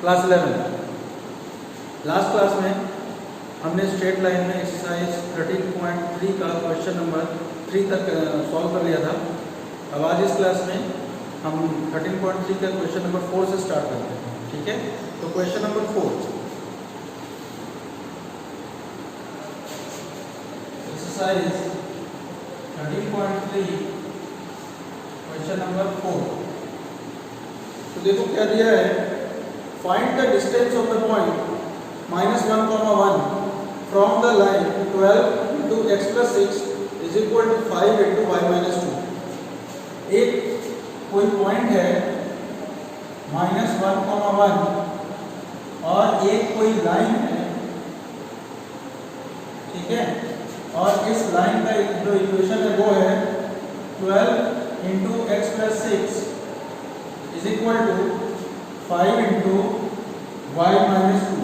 Class 11। Last class में हमने straight line में एक्सरसाइज 13.3 का क्वेश्चन नंबर 3 तक सॉल्व कर लिया था। अब आज इस क्लास में हम 13.3 का क्वेश्चन नंबर 4 से स्टार्ट करते हैं। ठीक है, तो question number 4, exercise 13.3 question number 4। तो देखो क्या दिया है, find the distance of the point -1, from the line 12 into x plus 6 is equal to 5 into y minus 2। एक कोई पॉइंट है -1, और एक कोई लाइन है, ठीक है, और इस लाइन का जो इक्वेशन है वो है 12 into x plus 6 is equal to 5 into y minus 2।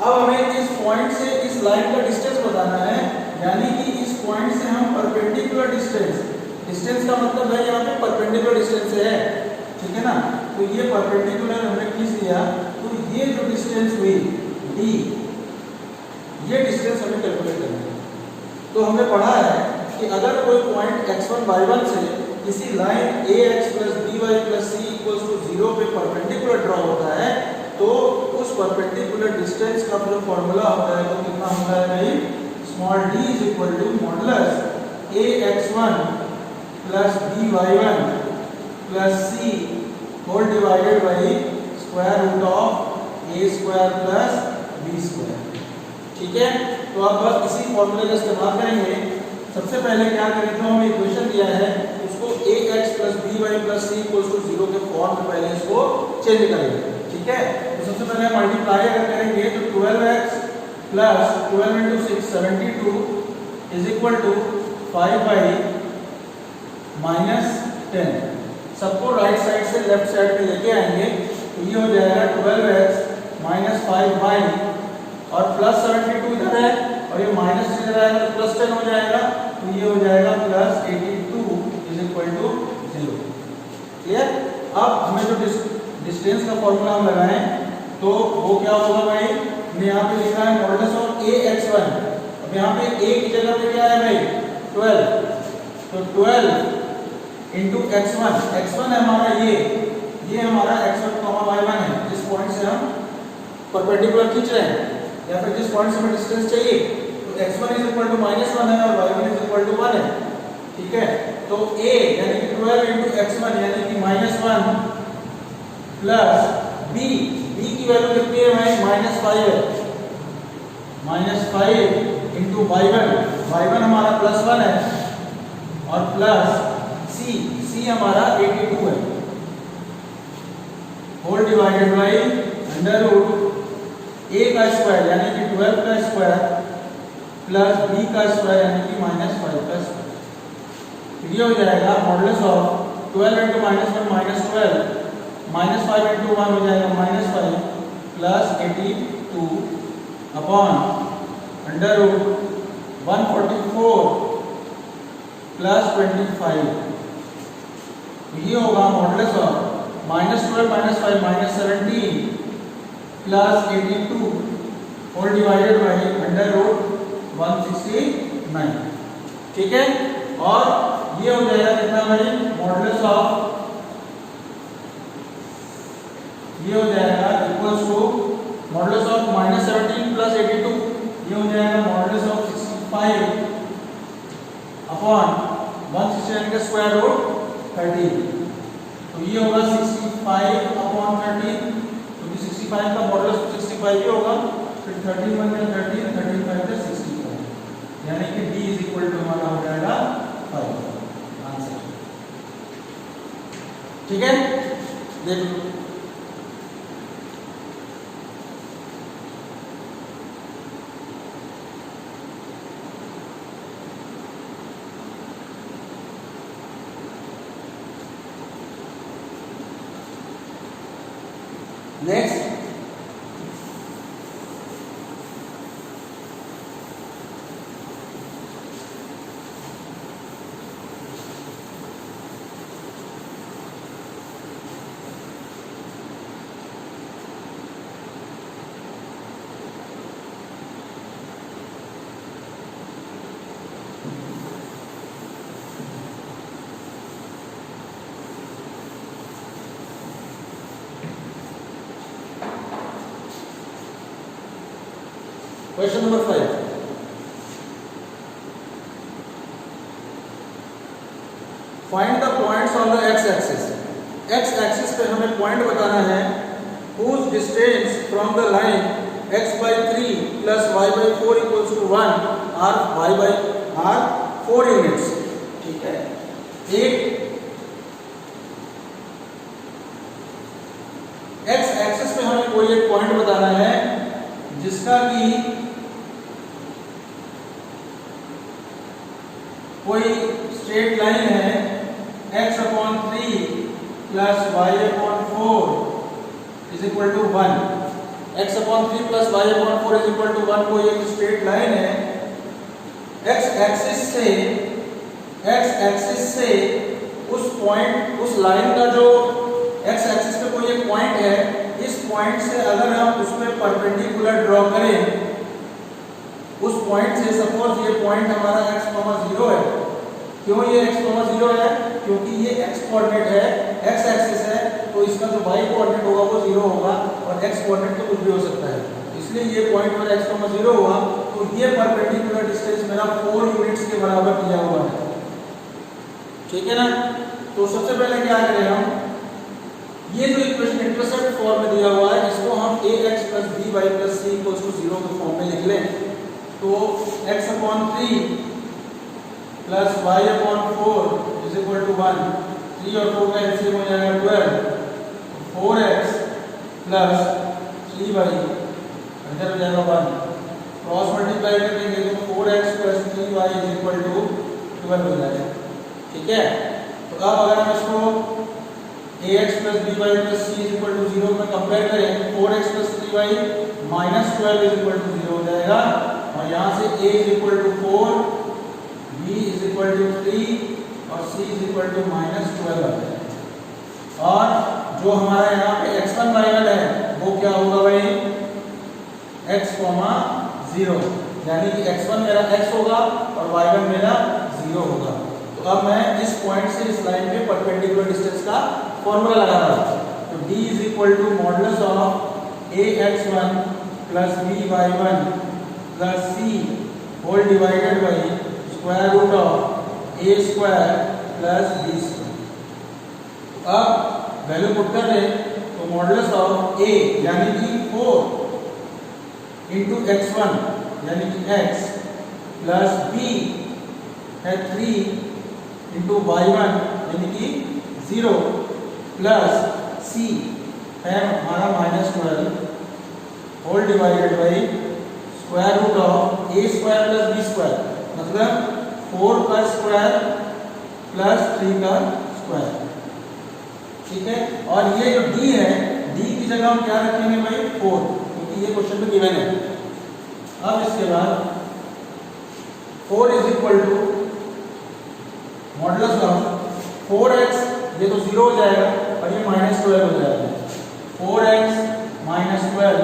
अब हमें इस पॉइंट से इस लाइन का डिस्टेंस बताना है, यानी कि इस पॉइंट से हम परपेंडिकुलर डिस्टेंस का मतलब है यहाँ पे परपेंडिकुलर डिस्टेंस है, ठीक है ना। तो ये परपेंडिकुलर हमने खींच लिया, तो ये जो डिस्टेंस हुई d, ये डिस्टेंस हमें कैलकुलेट करना है। तो हमने पढ़ा है कि अगर कोई पॉइंट x1 y1 से किसी line ax plus by plus c equals to 0 पे परपेंडिकुलर ड्रॉ होता है, तो उस परपेंडिकुलर डिस्टेंस का जो फॉर्मूला होता है वो कितना होता है भाई, small d is equal to modulus ax1 plus by1 plus c whole divided by square root of a square plus b square. ठीक है, तो आप बस इसी फॉर्मूले का इस्तेमाल करेंगे। सबसे पहले क्या करें, जो हमें इक्वेशन दिया है उसको ax plus by plus c equals to 0 के फॉर्म में पहले इसको चेंज करेंगे। ठीक है, तो सबसे पहले मल्टीप्लाई अगर करेंगे तो 12x plus 12 into 6 72 is equal to 5 by -10। सबको राइट साइड से लेफ्ट साइड पे लेके आएंगे, तो ये हो जाएगा 12x माइनस 5y और प्लस 72 इधर है और ये माइनस इधर आएगा तो प्लस 10 हो जाएगा, तो ये हो जाएगा plus 82 is equal to 0। Clear. अब हमें जो डिस्टेंस का फॉर्मूला हम लगाएं तो वो क्या होगा भाई, हमने यहाँ पे लिखा है मॉडुलस ऑफ ax1। अब यहाँ पे a की जगह पे क्या है भाई 12, तो 12 into x1 है हमारा ये हमारा x1 y1 है, जिस पॉइंट से हम परपेंडिकुलर खींच रहे हैं या फिर जिस पॉइंट से हमें डिस्टेंस चाहिए, तो x1 इज इक्वल टू -1 है और y1 इज इक्वल टू 1 है। ठीक है, तो a यानी कि 12 into x1 यानी कि -1 प्लस b की वैल्यू कितनी है भाई -5 है, -5 into y1 हमारा +1 है और प्लस c हमारा 82 है, whole divided by under root a का स्क्वायर यानी कि 12 का स्क्वायर प्लस b का स्क्वायर यानी कि -5 का स्क्वायर। ये हो जाएगा मॉडुलस ऑफ 12 into -1 -12 -5 into 1 हो जाएगा -5 plus 82 upon under root 144 plus 25। ये होगा modulus of -12 -5 -17 plus 82 whole divided by under root 169। ठीक है, और ये हो जाएगा कितना भाई, मॉडुलस ऑफ ये हो जाएगा equals to modulus of -17 plus 82, ये हो जाएगा मॉडुलस ऑफ 65 अपॉन 169 का स्क्वायर रूट 13। तो ये होगा 65 अपॉन 13, क्योंकि 65 का मॉडुलस 65 ही होगा, फिर 13 बन गया 13, 35 का 65, यानी कि d इज इक्वल टू हमारा हो जाएगा 5 आंसर। ठीक है, देख लो। Next, question number 5, find the points on the X axis. X axis पे हमें पॉइंट बताना है whose distance from the line x by 3 plus y by 4 equals to 1 or y by r 4 units। ठीक है, एक एक्स एक्सिस पे हमें कोई एक पॉइंट बताना है जिसका कि कोई स्ट्रेट लाइन है x upon 3 plus y upon 4 is equal to 1। x upon 3 plus y upon 4 is equal to 1 कोई एक स्ट्रेट लाइन है। x एक्सिस से उस पॉइंट, उस लाइन का जो x एक्सिस पे कोई एक पॉइंट है, इस पॉइंट से अगर हम उसमें परपेंडिकुलर ड्रॉ करें, उस पॉइंट से सपोज ये पॉइंट हमारा x, 0 है। क्यों ये x, 0 है? क्योंकि ये x कोऑर्डिनेट है, x एक्सिस है, तो इसका जो y कोऑर्डिनेट होगा वो 0 होगा और x कोऑर्डिनेट तो कुछ भी हो सकता है। इसलिए ये पॉइंट मेरा x, 0 हुआ, तो ये परपेंडिकुलर डिस्टेंस मेरा 4 यूनिट्स के बराबर दिया हुआ है। ठीक है ना? तो सबसे पहले क्या करें हम, ये जो इक्वेशन इंटरसेप्ट फॉर्म में दिया हुआ है इसको हम ax plus by plus c equals to 0 के फॉर्म में लिख लें। तो x upon 3 plus y upon 4 is equal to 1। 3 और 4 का एलसीएम हो जाएगा 12। 4x प्लस 3y इधर हो जाएगा 1। क्रॉस मल्टीप्लाई करेंगे तो 4x plus 3y is equal to 12 हो जाएगा। ठीक है, तो अब अगर हम इसको ax plus by plus c is equal to 0 में कंपेयर करें, 4x plus 3y minus 12 is equal to 0 हो जाएगा और यहाँ से a is equal to 4, b is equal to 3 और c is equal to minus 12 आ जाएगा। और जो हमारा यहाँ पे x1 y1 है वो क्या होगा भाई, x, 0, यानी कि x1 मेरा x होगा और y1 मेरा 0 होगा। तो अब मैं इस पॉइंट से इस लाइन पे परपेंडिकुलर डिस्टेंस का फॉर्मूला लगा रहा हूं। तो d is equal to modulus of ax1 plus by1 plus c whole divided by square root of a square plus b square. अब वैल्यू पुट कर दें तो मॉडुलस ऑफ a यानी कि 4 इंटू x1 यानी कि x प्लस b है 3 into y1 यानी कि 0 प्लस c है हमारा -12 whole divided by square root of a square plus b square, मतलब 4 का स्क्वायर प्लस 3 का स्क्वायर। ठीक है, और ये जो d है, d की जगह हम क्या रखेंगे भाई 4, क्योंकि ये क्वेश्चन में गिवन है। अब इसके बाद 4 is equal to modulus of 4x, ये तो 0 हो जाएगा और ये -12 हो जाएगा। 4x - 12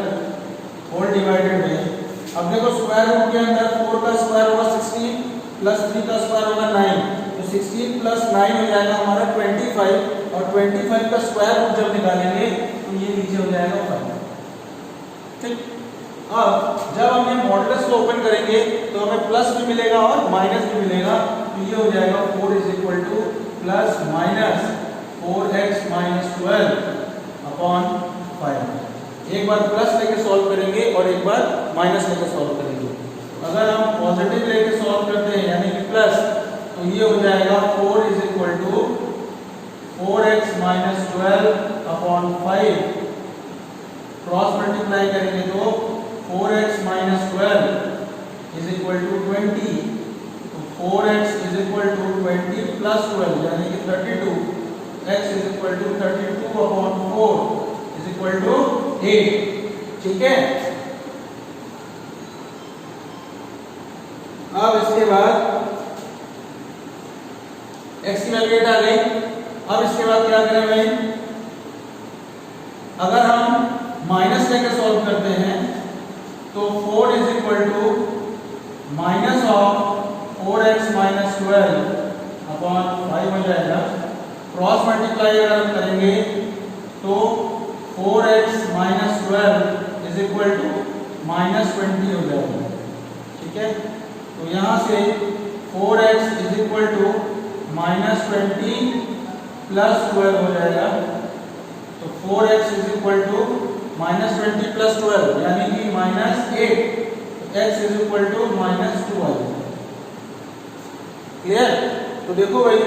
होल डिवाइडेड बाय, अब देखो स्क्वायर रूट के अंदर 4 का स्क्वायर होगा 16 प्लस 3 का स्क्वायर होगा 9, तो 16 प्लस 9 हो जाएगा हमारा 25 और 25 का स्क्वायर रूट जब निकालेंगे तो ये नीचे हो जाएगा 5। ठीक, अब जब हम ये मॉडुलस को ओपन करेंगे तो हमें प्लस भी मिलेगा और माइनस भी मिलेगा, तो ये हो जाएगा 4 is equal two plus minus 4x - 12 upon 5। एक बार प्लस लेके सॉल्व करेंगे और एक बार माइनस लेके सॉल्व करेंगे। अगर हम पॉजिटिव लेके सॉल्व करते हैं यानी कि प्लस, तो ये हो जाएगा 4 is equal to 4x - 12 upon 5। Cross multiply करेंगे तो 4x - 12 इज इक्वल टू 20, तो 4x is equal to 20 plus 12 यानी कि 32, x is equal to 32 upon 4 is equal to 8। ठीक है, अब इसके बाद x की वैल्यू 8 आ गई। अब इसके बाद क्या करें भाई, अगर हम माइनस लेकर सॉल्व करते हैं तो 4 is equal to minus of 4x - 12 upon 5 हो जाएगा। क्रॉस मल्टीप्लाई अगर हम करेंगे तो 4x - 12 इज इक्वल टू -20 हो जाएगा। ठीक है, तो यहाँ से 4x is equal to -20 plus 12 हो जाएगा। तो 4x is equal to -20 plus 12 यानी कि -8, x इज इक्वल टू -2 आएगा। क्लियर? तो देखो भाई,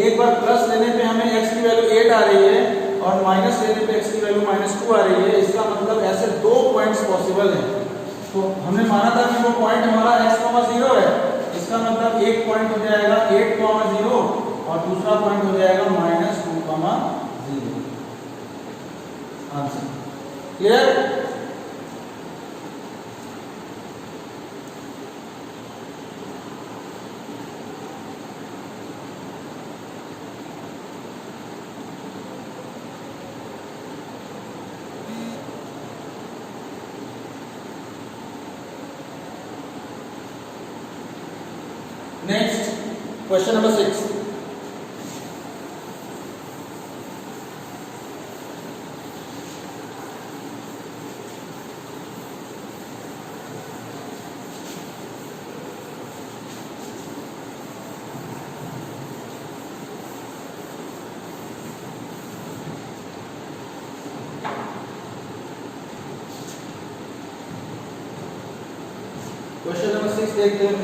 एक बार प्लस लेने पे हमें x की वैल्यू 8 आ रही है और माइनस लेने पे x की वैल्यू -2 आ रही है। इसका मतलब ऐसे दो पॉइंट्स पॉसिबल हैं। तो हमने माना था कि वो पॉइंट हमारा x, 0 है। इसका मतलब एक पॉइंट हो जाएगा 8, 0 और दूसरा पॉइंट हो जाएगा -2, 0। Answer clear? Next, question number 6. Question number 6 देखते हैं।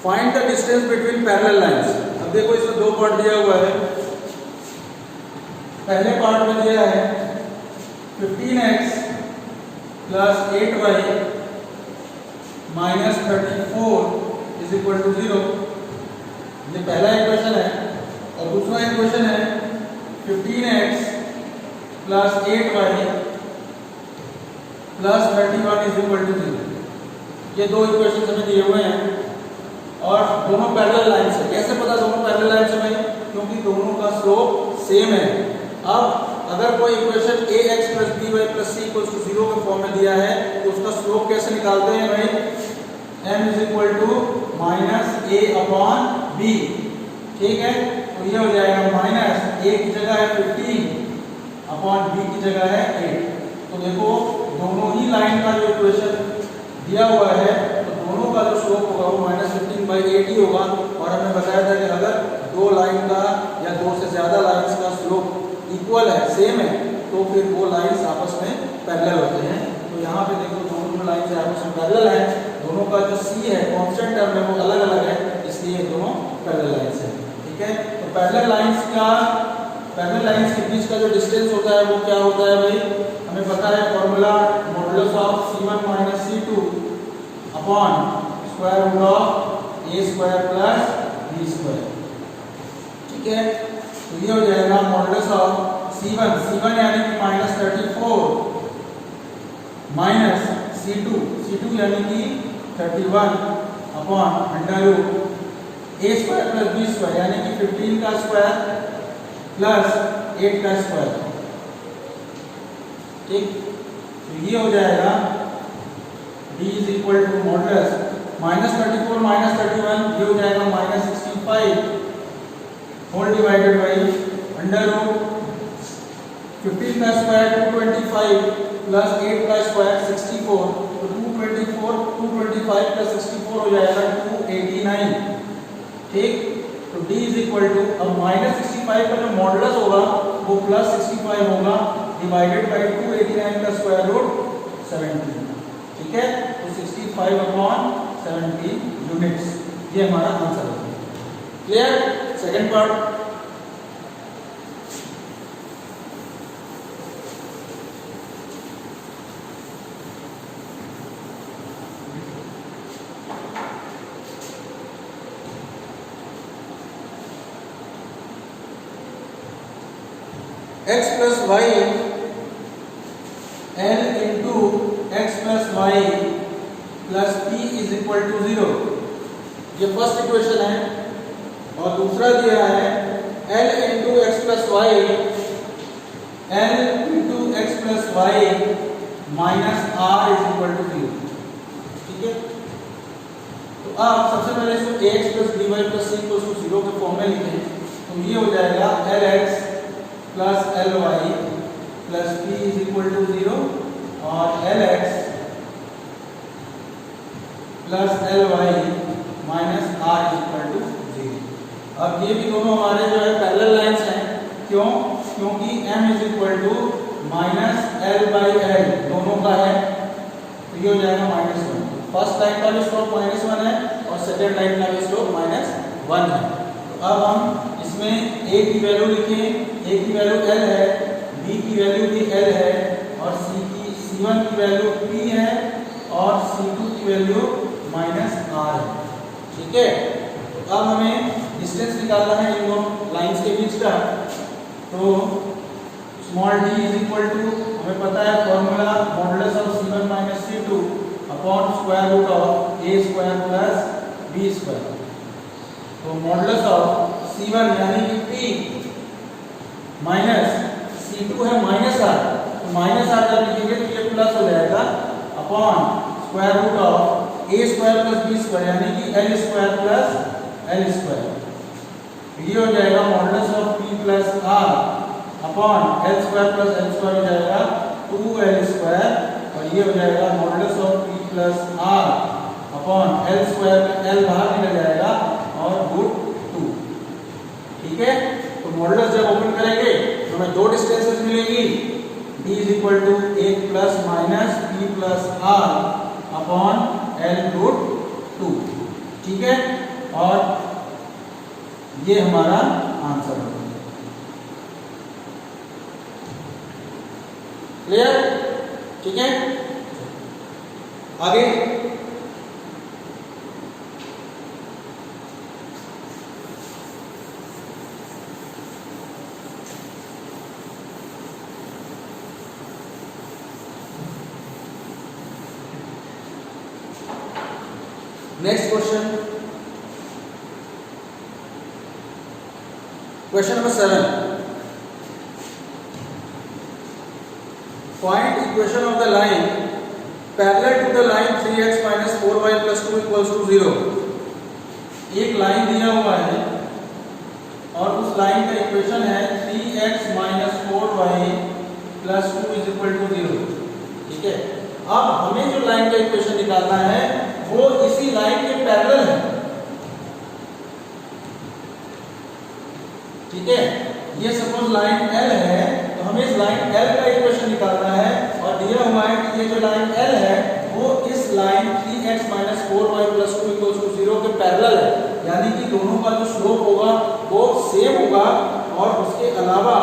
Find the distance between parallel lines. अब देखो इसमें दो पार्ट दिया हुआ है। पहले पार्ट में दिया है 15x plus 8y minus 34 is equal to 0। ये पहला इक्वेशन है। और दूसरा इक्वेशन है 15x plus 8y plus 31 is equal to 0। ये दो इक्वेशन हमें दिए हुए हैं और दोनों पैरेलल लाइंस है। कैसे पता दोनों पैरेलल लाइंस है भाई? क्योंकि दोनों का स्लोप सेम है। अब अगर कोई इक्वेशन ax + by + c = 0 के फॉर्म में दिया है तो उसका स्लोप कैसे निकालते हैं भाई? m = -a/b। ठीक है, तो ये हो जाएगा माइनस a की जगह है 15/b की जगह है 8। तो देखो दोनों ही लाइन का जो इक्वेशन दिया हुआ है तो दोनों का जो स्लोप होगा वो -15/8 ही होगा। और हमने बताया था कि अगर दो लाइन का या दो से ज्यादा लाइंस का स्लोप इक्वल है, सेम है, तो फिर वो लाइंस आपस में पैरेलल होते हैं। तो यहाँ पे देखो दोनों जो लाइंस आपस में पैरेलल है, दोनों का जो c है कांस्टेंट टर्म है वो अलग अलग है, इसलिए दोनों पैरेलल लाइंस है। ठीक है, तो पैरेलल लाइंस के बीच का जो डिस्टेंस होता है वो क्या होता है भाई? हमें पता है formula modulus of c1 - c2 upon square root of a² + b²। ठीक है, तो ये हो जाएगा मॉडुलस ऑफ c1 यानी कि -34 माइनस c2 यानी कि 31 अपॉन √ a² + b² यानी कि 15 का स्क्वायर प्लस 8 का स्क्वायर। ठीक, तो ये हो जाएगा d = मॉडुलस -34 - 31 ये हो जाएगा -65 होल डिवाइडेड बाई √ 15 का स्क्वायर 225 प्लस 8 का स्क्वायर 64। तो 225 प्लस 64 हो जाएगा 289। ठीक, तो d = अब -65 का जो मॉडुलस होगा वो +65 होगा डिवाइडेड बाई 289 का स्क्वायर रूट 17। ठीक है, तो 65/17 यूनिट्स ये हमारा आंसर है। Clear? Second part x + y l into x + y plus p is equal to 0। ये फर्स्ट इक्वेशन है। और दूसरा दिया है l into x + y minus r is equal to 0। ठीक है, तो अब सबसे पहले इसको ax + by + c = 0 के फॉर्म में लिखें। तो तो ये हो जाएगा Lx plus Ly plus P is equal to 0 और Lx plus Ly minus R is equal to 0। अब ये भी दोनों हमारे जो है पैरेलल लाइंस हैं। क्यों? क्योंकि m is equal to minus L by L दोनों का है, तो ये हो जाएगा -1। फर्स्ट लाइन का भी स्लोप -1 है और सेकेंड लाइन का भी स्लोप -1 है। तो अब हम इसमें a की वैल्यू लिखें, a की वैल्यू L है, b की वैल्यू भी L है और c1 की वैल्यू P है और c2 की वैल्यू -R है। ठीक है, तो अब हमें डिस्टेंस निकालना है इन दोनों लाइंस के बीच का। तो small d is equal to, हमें पता है formula modulus of c1 minus c2 upon square root of a square plus b square. तो मॉडुलस ऑफ c1 यानी कि p माइनस c2 है -r, तो -r जब लिखेंगे तो ये प्लस हो जाएगा upon square root of a square plus b square यानी कि l square plus l square. ये हो जाएगा modulus of p plus r upon l square plus l square हो जाएगा 2l स्क्वायर और ये हो जाएगा modulus of p plus r upon l square में l बाहर निकल जाएगा और √2। ठीक है, तो मॉडुलस जब ओपन करेंगे तो हमें दो डिस्टेंसेस मिलेगी, d is equal to 1 plus minus p plus r upon l√2। ठीक है, और ये हमारा आंसर है। क्लियर? ठीक है, आगे next question, question number 7। Find equation of the line parallel to the line 3x minus 4y plus 2 equals to 0। एक लाइन दिया हुआ है और उस लाइन का इक्वेशन है 3x minus 4y plus 2 is equal to 0। ठीक है, अब हमें जो लाइन का इक्वेशन निकालना है वो इसी लाइन के पैरेलल है। ठीक है, ये सपोज लाइन L है तो हमें इस लाइन L का इक्वेशन निकालना है और दिया हुआ है कि ये जो लाइन L है वो इस line 3x minus 4y plus 2 equals to 0 के पैरेलल है, यानी कि दोनों का जो स्लोप होगा वो सेम होगा। और उसके अलावा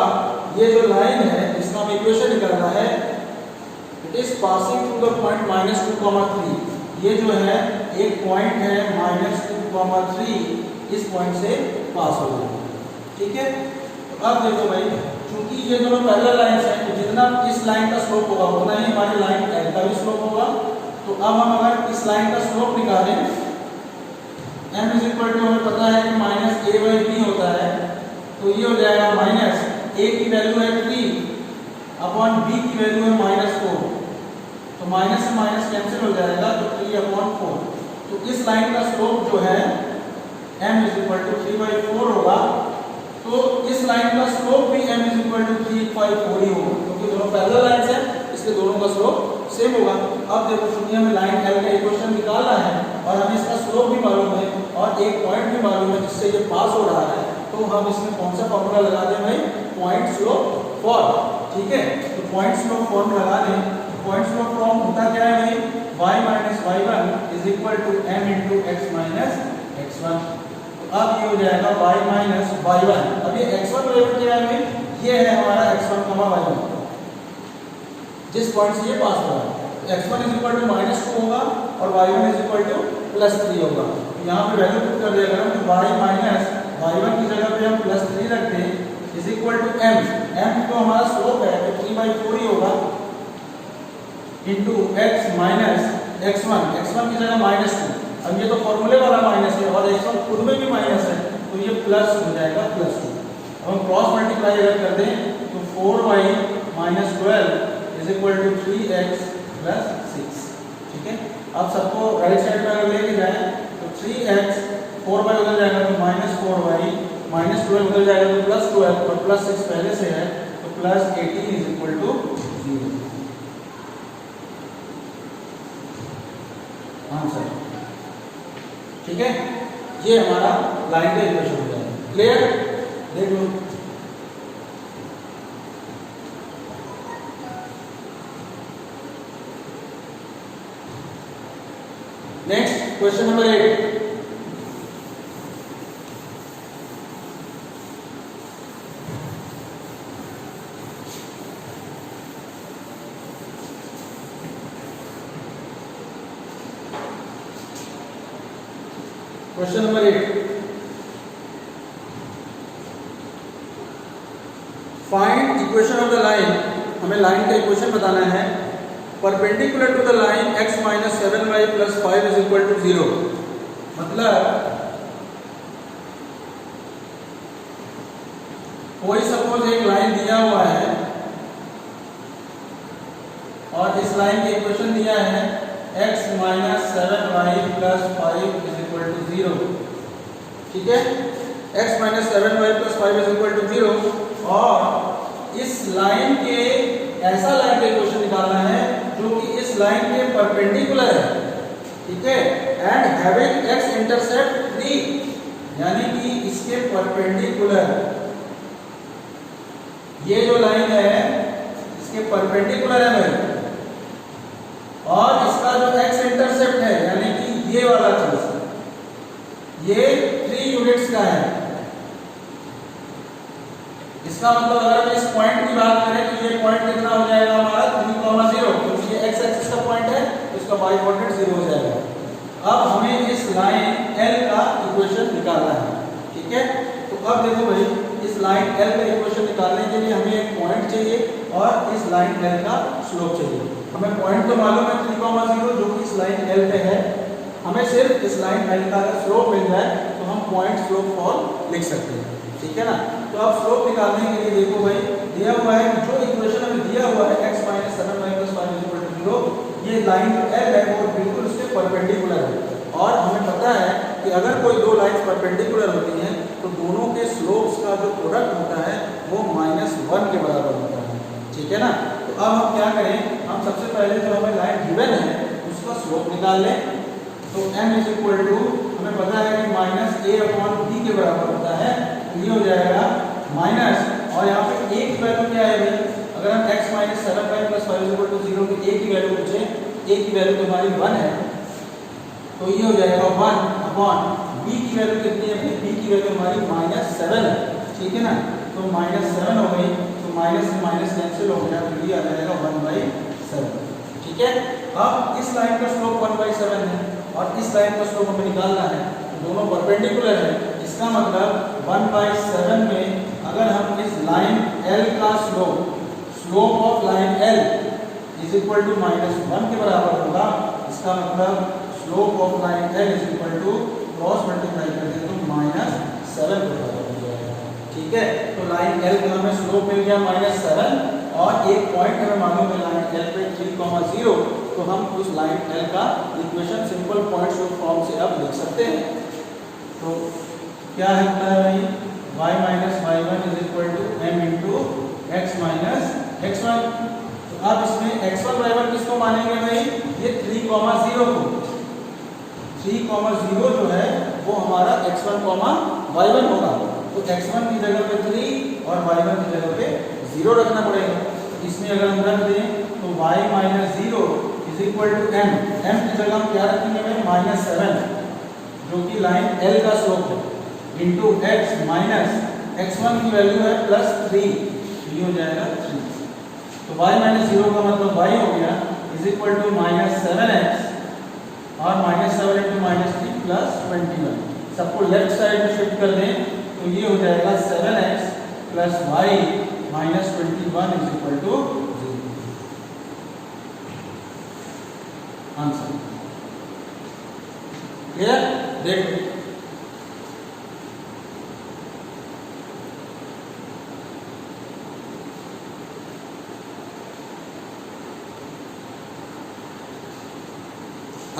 ये जो लाइन है जिसका हमें इक्वेशन निकालना है it is passing through the point -2, 3। ये जो है एक पॉइंट है -2, 3, इस पॉइंट से पास हो जाएगा। ठीक है, तो अब देखो भाई, चूंकि ये दोनों पैरेलल लाइंस हैं तो जितना इस लाइन का स्लोप होगा उतना ही हमारी लाइन L का भी स्लोप होगा। तो अब हम अगर इस लाइन का स्लोप निकालें, m इज इक्वल टू हमें पता है कि -a/b होता है, तो ये हो जाएगा माइनस a की वैल्यू है 3 अपॉन b की वैल्यू है -4, तो माइनस से माइनस कैंसिल हो जाएगा तो 3/4। तो इस लाइन का स्लोप जो है m इज इक्वल टू 3/4 होगा। तो इस लाइन का स्लोप भी m इज इक्वल टू 3/4 ही होगा, क्योंकि दोनों पैरेलल लाइंस हैं इसलिए दोनों का स्लोप सेम होगा। अब देखो, चूंकि हमें लाइन L का इक्वेशन निकालना है और हमें इसका स्लोप भी मालूम है और एक पॉइंट भी मालूम है जिससे ये पास हो रहा है, तो हम इसमें कौन सा फॉर्मूला लगा दें भाई? Point slope form. ठीक है, तो पॉइंट स्लोप फॉर्म लगा दें। पॉइंट स्लोप फॉर्म होता क्या है भाई? y minus y1 is equal to m into x minus x1। अब ये हो जाएगा y माइनस y1। अब ये x1 वैल्यू क्या है भाई? ये है हमारा x1, y1, जिस पॉइंट से ये पास हो रहा है। x1 इज इक्वल टू -2 होगा और y1 इज इक्वल टू +3 होगा। तो यहाँ पे वैल्यू पुट कर दिया तो y माइनस y1 की जगह पे हम +3 रख दें इज इक्वल टू m तो हमारा स्लोप है तो 3/4 ही होगा इंटू x माइनस x1 की जगह -2। अब ये तो फॉर्मूले वाला माइनस है और x1 खुद में भी माइनस है तो ये प्लस हो जाएगा +2। अब हम क्रॉस मल्टीप्लाई अगर कर दें तो 4y minus 12 is equal to 3x plus 6। ठीक है, अब सबको राइट साइड में अगर लेके जाएं तो 3x 4y उधर जाएगा तो -4y -12 उधर जाएगा तो +12 और +6 पहले से है तो +18 इज इक्वल टू 0। आंसर ठीक है, ये हमारा लाइन का इक्वेशन हो जाएगा। क्लियर, देख लो। Next question number 8। Question number 8, find equation of the line. हमें लाइन का इक्वेशन बताना है। Perpendicular to the line x - 7y + 5 is equal to 0। मतलब कोई सपोज एक लाइन दिया हुआ है और इस लाइन की इक्वेशन दिया है x - 7y + 5 is equal to 0। ठीक है, x - 7y + 5 is equal to 0 और इस लाइन के ऐसा लाइन का इक्वेशन निकालना है जो कि इस लाइन के परपेंडिकुलर है। ठीक है, एंड हैविंग x इंटरसेप्ट 3, यानी कि इसके परपेंडिकुलर, ये जो लाइन है इसके परपेंडिकुलर है भाई, और इसका जो x इंटरसेप्ट है यानी कि ये वाला चीज ये 3 यूनिट्स का है। इसका मतलब अगर हम इस पॉइंट की बात करें तो ये पॉइंट कितना हो जाएगा हमारा 3,0, क्योंकि ये x एक्सिस का पॉइंट है तो इसका y कोऑर्डिनेट 0 हो जाएगा। अब हमें इस लाइन L का इक्वेशन निकालना है। ठीक है, तो अब देखो भाई, इस लाइन L का इक्वेशन निकालने के लिए हमें एक पॉइंट चाहिए और इस लाइन L का स्लोप चाहिए। हमें पॉइंट तो मालूम है 3,0 जो कि इस लाइन L पे है। हमें सिर्फ इस लाइन L का अगर स्लोप मिल जाए तो हम पॉइंट स्लोप फॉर्म लिख सकते हैं। ठीक है ना, तो अब स्लोप निकालने के लिए देखो भाई, दिया हुआ है जो इक्वेशन हमें दिया हुआ है x - 7y + 5 = 0, ये लाइन L है वो बिल्कुल उसके परपेंडिकुलर है। और हमें पता है कि अगर कोई दो लाइंस परपेंडिकुलर होती हैं तो दोनों के स्लोप्स का जो प्रोडक्ट होता है वो -1 के बराबर होता है। ठीक है ना, तो अब हम क्या करें, हम सबसे पहले जो हमें लाइन गिवन है उसका स्लोप निकाल लें। तो m इज इक्वल टू, हमें पता है कि -a/b के बराबर होता है, तो ये हो जाएगा माइनस, और यहाँ पे a की वैल्यू क्या है भाई, अगर हम x - 7y + 5 = 0 की a की वैल्यू पूछे, a की वैल्यू तो हमारी 1 है, तो ये हो जाएगा 1/b की वैल्यू कितनी है, b की वैल्यू हमारी -7 है। ठीक है ना, तो -7 हो गई, तो माइनस से माइनस कैंसिल हो गया, तो ये आ जाएगा 1/7। ठीक है, अब इस लाइन का स्लोप 1/7 है और इस लाइन का स्लोप हमें निकालना है, तो दोनों परपेंडिकुलर है। इसका मतलब 1/7 में अगर हम इस लाइन L का slope of line L is equal to -1 के बराबर होगा। इसका मतलब slope of line L is equal to cross multiply कर दें तो -7 के बराबर हो जाएगा। ठीक है, तो लाइन L का हमें स्लोप मिल गया -7 और एक पॉइंट हमें मालूम है लाइन L पे 3,0, तो हम उस लाइन L का equation simple point slope form से अब लिख सकते हैं। तो क्या है भाई, y - y1 is equal to m into x - x1। तो अब इसमें x1 y1 किसको मानेंगे भाई, ये 3,0 को। 3,0 जो है वो हमारा x1, y1 होगा, तो x1 की जगह पे 3 और y1 की जगह पे 0 रखना पड़ेगा। इसमें अगर हम रख दें तो y - 0 is equal to m की जगह हम क्या रखेंगे भाई, -7 जो कि लाइन L का स्लोप है, इंटू x - x1 की वैल्यू है +3, ये हो जाएगा 3। तो y - 0 का मतलब y हो गया इज इक्वल टू -7x और -7 इंटू -3 +21। सबको लेफ्ट साइड में शिफ्ट कर दें तो ये हो जाएगा 7x + y - 21 is equal to 0। Answer clear, देखो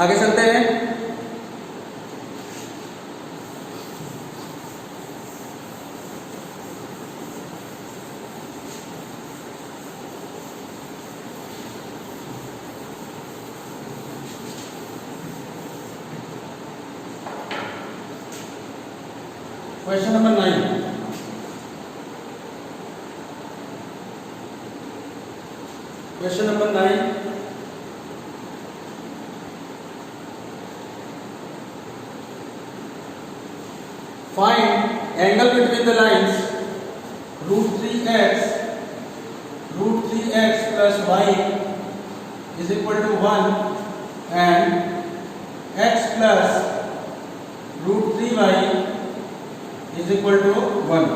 आगे चलते हैं। Question number 9, question number 9, find angle between the lines √3x plus y is equal to 1 and x plus √3y is equal to 1।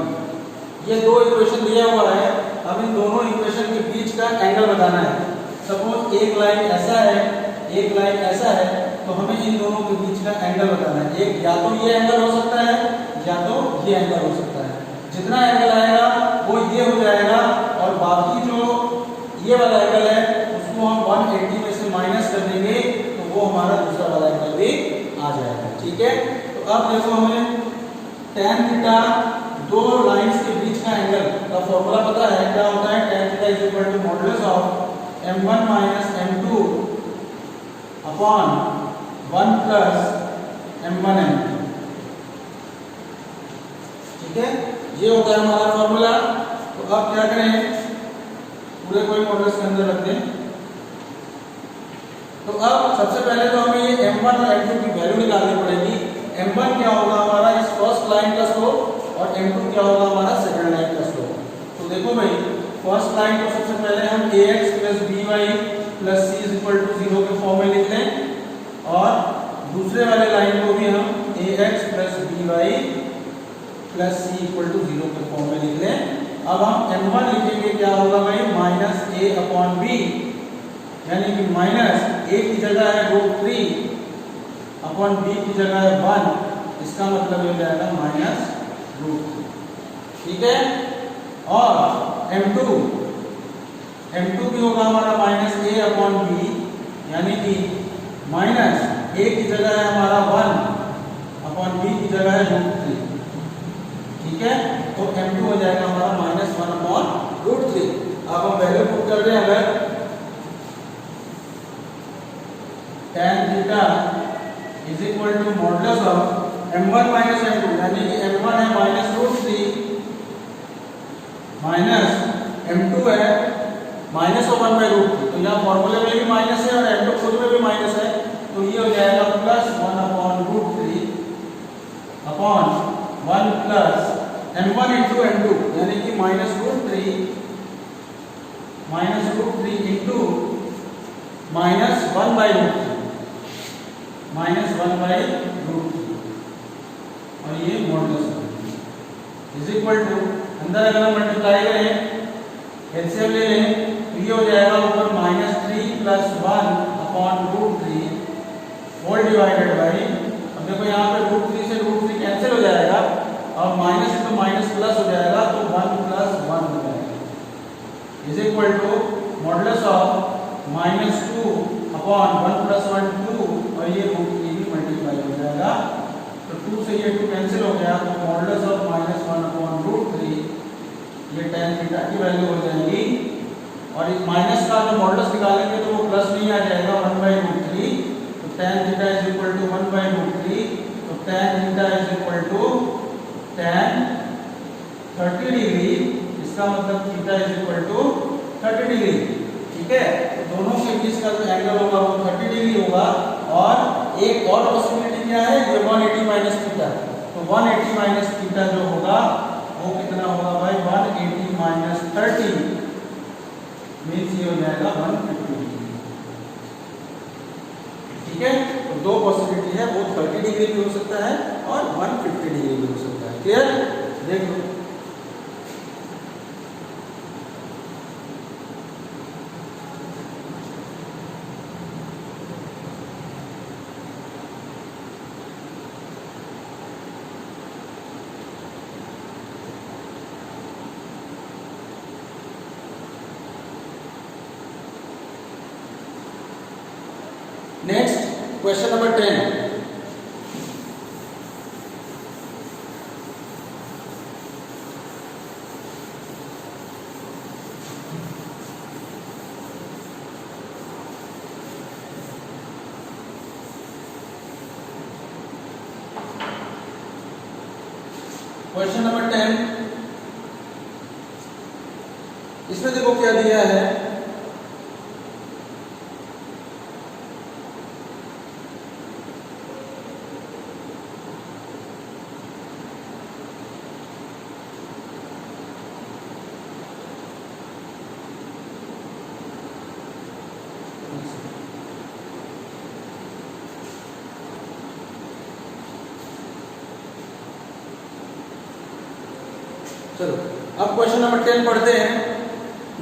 ये दो इक्वेशन दिया हुआ है, अब इन दोनों इक्वेशन के बीच का एंगल बताना है। सपोज एक लाइन ऐसा है, एक लाइन ऐसा है, तो हमें इन दोनों के बीच का एंगल बताना है। एक या तो ये एंगल हो सकता है या तो ये एंगल हो सकता है। जितना एंगल आएगा वो ये हो जाएगा और बाकी जो ये वाला एंगल है उसको हम 180 में से माइनस कर देंगे तो वो हमारा दूसरा वाला एंगल भी आ जाएगा। ठीक है, तो अब देखो हमें tan थीटा दो लाइंस के बीच का एंगल का फॉर्मूला पता है। क्या होता है? tan theta is equal to modulus of m1 minus m2 upon 1 plus m1 m2। ठीक है, ये होता है हमारा फॉर्मूला। तो अब क्या करें, पूरे कोई मॉडल्स के अंदर रख दें। तो अब सबसे पहले तो हमें ये m1 और m2 की वैल्यू निकालनी पड़ेगी। m1 क्या होगा हमारा इस फर्स्ट लाइन का स्लोप और m2 क्या होगा हमारा सेकंड लाइन का स्लोप। तो देखो भाई, फर्स्ट लाइन को सबसे पहले हम ax plus by plus c is equal to 0 के फॉर्म में लिख लें और दूसरे वाले लाइन को भी हम ax plus by plus c equal to 0 के फॉर्म में लिख लें। अब हम m1 लिखेंगे, क्या होगा भाई, माइनस a अपॉन b, यानी कि माइनस a की जगह है √3 अपॉन b की जगह है 1, इसका मतलब हो जाएगा माइनस √3। ठीक है, और m2 भी होगा हमारा माइनस a अपॉन b, यानी कि माइनस a की जगह है हमारा 1 अपॉन b की जगह है √3। ठीक है, तो m2 हो जाएगा हमारा माइनस 1 अपॉन √3। अब हम वैल्यू पुट कर रहे हैं, अगर tan theta is equal to modulus of m1 minus m2, यानी कि m1 है माइनस √3 माइनस m2 है माइनस 1 बाई √3। तो यहाँ फॉर्मूले में भी माइनस है और m2 खुद में भी माइनस है, तो ये हो जाएगा plus 1 upon √3 upon 1 plus m1 into m2, यानी कि माइनस √3 इंटू माइनस 1 बाई √3 और ये मॉडुलस इज इक्वल टू, अंदर अगर हम मल्टीप्लाई करें एलसीएम ले लें तो ये हो जाएगा ऊपर minus 3 plus 1 upon √3 whole divided by, अब देखो यहाँ पे √3 से √3 कैंसिल हो जाएगा और माइनस है तो माइनस प्लस हो जाएगा, तो 1 प्लस 1 हो जाएगा is equal to modulus of minus 2 upon 1 plus 1 2 और ये √3 भी मल्टीप्लाई हो जाएगा। तो 2 से ये 2 कैंसिल हो गया, तो मॉडुलस ऑफ माइनस 1 अपॉन √3 ये tan थीटा की वैल्यू हो जाएगी। और इस माइनस का जो मॉडुलस निकालेंगे तो वो प्लस नहीं आ जाएगा 1 बाई √3, तो tan theta is equal to 1 by √3, तो tan theta is equal to tan 30 degree, इसका मतलब theta is equal to 30 degree. ठीक है, तो दोनों के बीच का जो एंगल होगा वो 30 डिग्री होगा। और एक और पॉसिबिलिटी क्या है, ये 180 माइनस थीटा, तो 180 माइनस थीटा जो होगा वो कितना होगा भाई, 180 माइनस 30 मीन्स ये हो जाएगा 150 डिग्री। ठीक है, तो दो पॉसिबिलिटी है, वो 30 डिग्री भी हो सकता है और 150 डिग्री भी हो सकता है। क्लियर, देख लो। Next, question number 10. Question number 10, इसमें देखो क्या दिया है, चलो अब क्वेश्चन नंबर 10 पढ़ते हैं।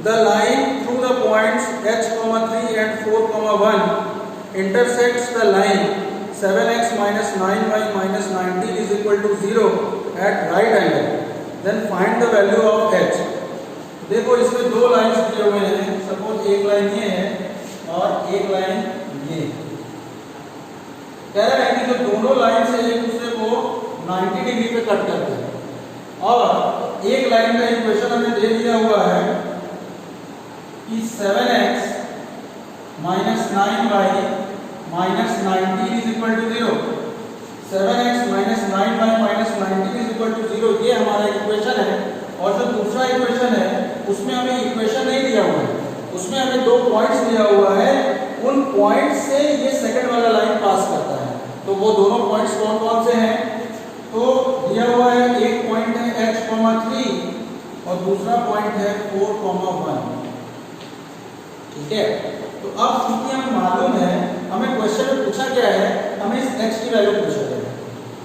The line through the points h, 3 and 4, 1 intersects the line 7x minus 9y minus 19 is equal to 0 at right angle, then find the value of h। देखो इसमें दो लाइंस दिए हुए हैं, सपोज एक लाइन ये है और एक लाइन ये। कह रहा है कि जो दोनों लाइन से एक दूसरे को 90 डिग्री पे कट करते हैं, और एक लाइन का इक्वेशन हमें दे दिया हुआ है कि 7x minus 9y minus 19 is equal to 0। 7x minus 9y minus 19 is equal to 0, ये हमारा इक्वेशन है। और जो दूसरा इक्वेशन है उसमें हमें इक्वेशन नहीं दिया हुआ है, उसमें हमें दो पॉइंट्स दिया हुआ है, उन पॉइंट से ये सेकंड वाला लाइन पास करता है। तो वो दोनों पॉइंट्स कौन कौन से हैं, तो दिया हुआ है एक पॉइंट है h, 3 और दूसरा पॉइंट है 4, 1। ठीक है, तो अब क्योंकि हमें मालूम है, हमें क्वेश्चन में पूछा क्या है, हमें इस h की वैल्यू पूछा गया है।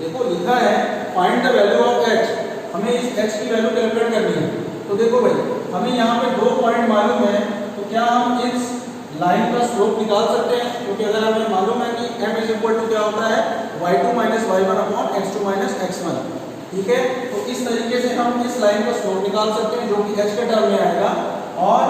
देखो लिखा है find the value of h, हमें इस h की वैल्यू कैलकुलेट करनी है। तो देखो भाई हमें यहाँ पे दो पॉइंट मालूम है, तो क्या हम इस लाइन का स्लोप निकाल सकते हैं, क्योंकि अगर हमें मालूम है कि m इज इक्वल टू क्या होता है y2 minus y1 upon x2 minus x1। ठीक है, तो इस तरीके से हम इस लाइन का स्लोप निकाल सकते हैं जो कि h के टर्म में आएगा। और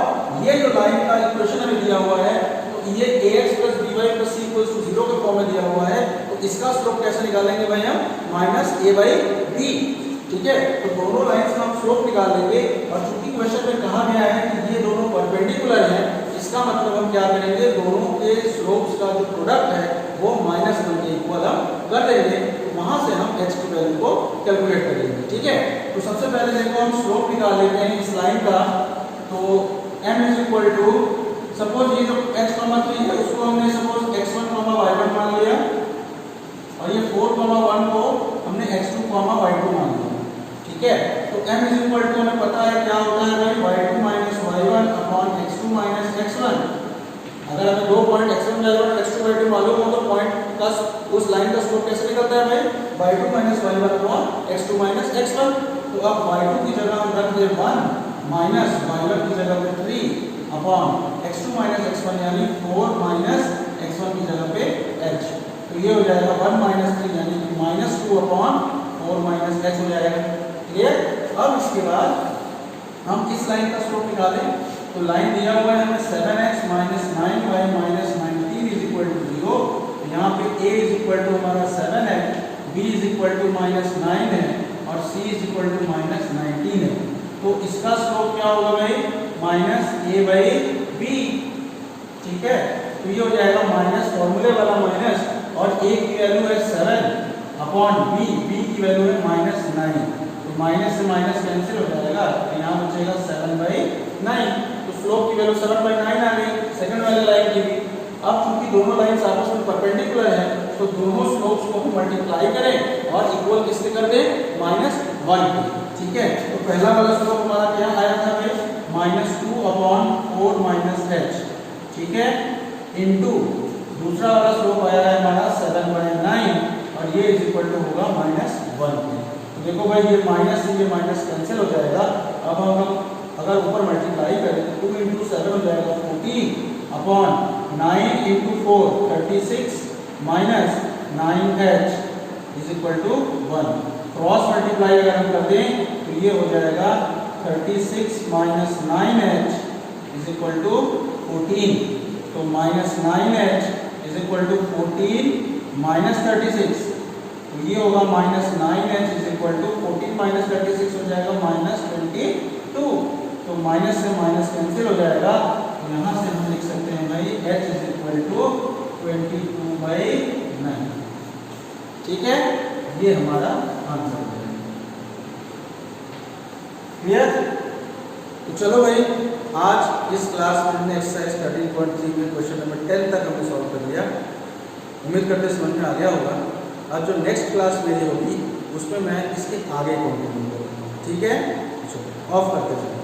ये जो लाइन का इक्वेशन हमें दिया हुआ है, तो ये ax plus by plus c equals to 0 के फॉर्म में दिया हुआ है, तो इसका स्लोप कैसे निकालेंगे भाई हम, माइनस a बाई b। ठीक है, तो दोनों लाइंस का हम स्लोप निकाल लेंगे। और चूंकि क्वेश्चन में कहा गया है कि ये दोनों परपेंडिकुलर हैं, इसका मतलब हम क्या करेंगे, दोनों के स्लोप्स का जो प्रोडक्ट है वो -1 के इक्वल हम कर देंगे। वहां से हम h की वैल्यू को कैलकुलेट करेंगे। ठीक है, तो सबसे पहले देखो हम स्लोप निकाल लेते हैं इस लाइन का। तो m is equal to, suppose ये जो h, 3 है उसको हमने सपोज x1, y1 मान लिया, और ये 4, 1 को हमने x2, y2 मान लिया। ठीक है, तो m इज इक्वल टू हमें पता है क्या होता है भाई, y2 minus y1 upon x2 minus x1। अगर हमें दो पॉइंट x1 y1 और x2 y2 मालूम हो तो पॉइंट का उस लाइन का स्लोप कैसे निकलता है भाई, y2 minus y1 upon x2 minus x1। तो अब y2 की जगह हम रख दें 1 माइनस y1 की जगह पे 3 अपॉन x2 माइनस x1 यानी 4 माइनस x1 की जगह पे h। तो ये हो जाएगा 1 माइनस 3 यानी -2 अपॉन 4 माइनस h हो जाएगा। क्लियर, अब इसके बाद हम इस लाइन का स्लोप निकालें। तो लाइन दिया हुआ है हमें 7x minus 9y minus 19 is equal to 0। यहाँ पे a इज इक्वल टू हमारा 7 है, b इज इक्वल टू -9 है और c इज इक्वल टू -19 है। तो इसका स्लोप क्या होगा भाई, -a बाई b। ठीक है, तो ये हो जाएगा माइनस, फॉर्मूले वाला माइनस, और a की वैल्यू है 7 अपॉन b, b की वैल्यू है -9। तो माइनस से माइनस कैंसिल हो जाएगा, तो यहाँ बचेगा 7/9। तो स्लोप की वैल्यू 7/9 आ गई सेकंड वाले लाइन की भी। अब चूंकि दोनों लाइंस आपस में परपेंडिकुलर हैं, तो दोनों स्लोप्स को हम मल्टीप्लाई करें और इक्वल किससे कर दें, -1 के। ठीक है, तो पहला वाला स्लोप हमारा क्या आया था भाई, -2 अपॉन 4 माइनस h। ठीक है, इनटू दूसरा वाला स्लोप आया है हमारा 7/9 और ये इज इक्वल टू होगा -1 के। तो देखो भाई ये माइनस से ये माइनस कैंसिल हो जाएगा। अब हम अगर ऊपर मल्टीप्लाई करें तो 2 × 7 हो जाएगा 14 upon 9 × 4 36 minus 9h is equal to 1। Cross multiply अगर हम कर दें तो ये हो जाएगा 36 minus 9h is equal to 14। तो -9h is equal to 14 minus 36, तो ये होगा -9h is equal to 14 minus 36 हो जाएगा -22। तो माइनस से माइनस कैंसिल हो जाएगा, तो यहाँ से हम लिख सकते हैं भाई h इज इक्वल टू 22/9। ठीक है, ये हमारा आंसर है। क्लियर? तो चलो भाई, आज इस क्लास में हमने एक्सरसाइज 13.3 में क्वेश्चन नंबर 10 तक हमने सॉल्व कर लिया। उम्मीद करते समझ में आ गया होगा। अब जो नेक्स्ट क्लास मेरी होगी उसमें मैं इसके आगे कंटिन्यू करूँगा। ठीक है, चलो ऑफ करते हैं।